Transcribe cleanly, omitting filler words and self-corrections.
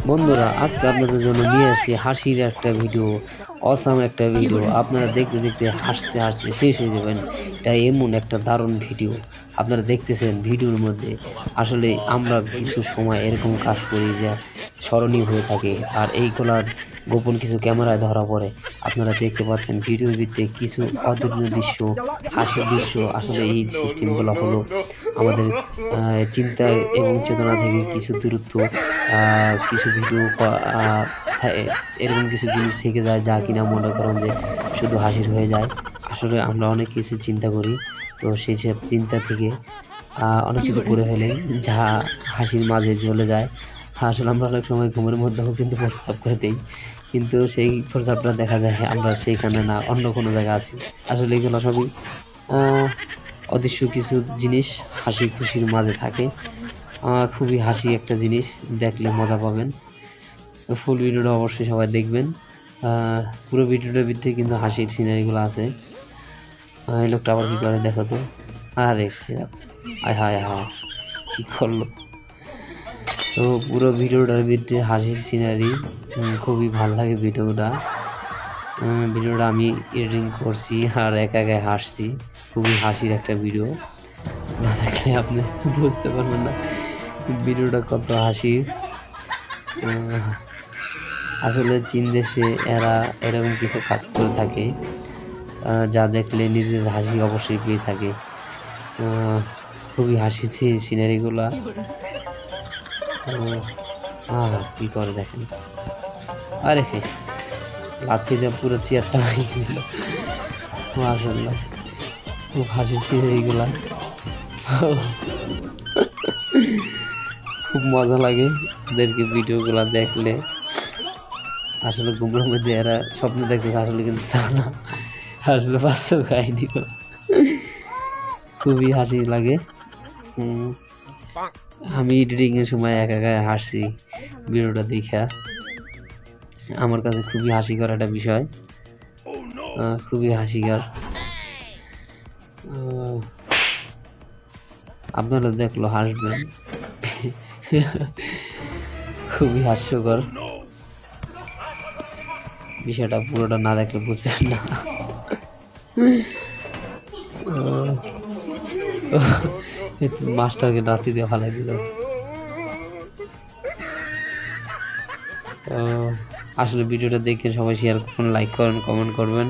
বন্ধুরা, আজকে আপনাদের জন্য নিয়ে আসি হাসির একটা ভিডিও, অসাম একটা ভিডিও। আপনারা দেখতে দেখতে হাসতে হাসতে শেষ হয়ে যাবেন। এটা এমন একটা দারুণ ভিডিও আপনারা দেখতেছেন। ভিডিওর মধ্যে আসলে আমরা কিছু সময় এরকম কাজ করি যা স্মরণীয় হয়ে থাকে, আর এইগুলার গোপন কিছু ক্যামেরায় ধরা পড়ে। আপনারা দেখতে পাচ্ছেন ভিডিওর ভিতরে কিছু অতুলনীয় দৃশ্য, হাসির দৃশ্য। আসলে এই সিস্টেমগুলো হলো আমাদের চিন্তা এবং চেতনা থেকে কিছু দূরত্ব, কিছু ভিডিও এরকম কিছু জিনিস থেকে যায় যা কিনা মনে করেন যে শুধু হাসির হয়ে যায়। আসলে আমরা অনেক কিছু চিন্তা করি, তো সেই সব চিন্তা থেকে অনেক কিছু করে ফেলে যা হাসির মাঝে চলে যায়। আসলে আমরা অনেক সময় ঘুমের মধ্যেও কিন্তু প্রস্রাব করে দিই, কিন্তু সেই প্রস্রাবটা দেখা যায় আমরা সেইখানে না, অন্য কোনো জায়গায় আছি। আসলে এগুলো সবই অদৃশ্য কিছু জিনিস হাসি খুশির মাঝে থাকে। খুবই হাসি একটা জিনিস, দেখলে মজা পাবেন। তো ফুল ভিডিওটা অবশ্যই সবাই দেখবেন। পুরো ভিডিওটার ভিতরে কিন্তু হাসির সিনারিগুলো আছে। এই লোকটা আবার কী করে দেখো তো, আরে আয় হায় হায় কী করলো। তো পুরো ভিডিওটার ভিতরে হাসির সিনারি, খুবই ভালো লাগে ভিডিওটা। ভিডিওটা আমি এডিটিং করছি আর একা একা হাসছি। খুবই হাসির একটা ভিডিও, না দেখলে আপনি বুঝতে পারবেন না ভিডিওটা কত হাসির। আসলে চীন দেশে এরা এরকম কিছু কাজ করে থাকে যা দেখলে নিজের হাসি অবশ্যই পেয়ে থাকে। খুবই হাসিছি সিনারিগুলা। কি করে দেখেন, আরে ফেস লাথি দিয়ে পুরো চেয়ারটা ভেঙে দিল। মাশাআল্লাহ, খুব হাসি সিনারিগুলা, খুব মজা লাগে এদেরকে ভিডিওগুলা দেখলে। আসলে ঘুমের মধ্যে এরা স্বপ্ন দেখতেছে, আসলে কিন্তু না, আসলে বাস্তব কাহিনীগুলো। খুবই হাসি লাগে। আমি এডিটিংয়ের সময় একা একা হাসি ভিডিওটা দেখা। আমার কাছে খুবই হাসিকর একটা বিষয়, খুবই হাসিকর। আপনারা দেখলো হাসবেন, খুবই হাস্যকর বিষয়টা। পুরোটা না দেখলে বুঝবেন না। মাস্টারকে নাতি দিয়ে ভালো দিল। আসলে ভিডিওটা দেখে সবাই শেয়ার করুন, লাইক করুন, কমেন্ট করবেন।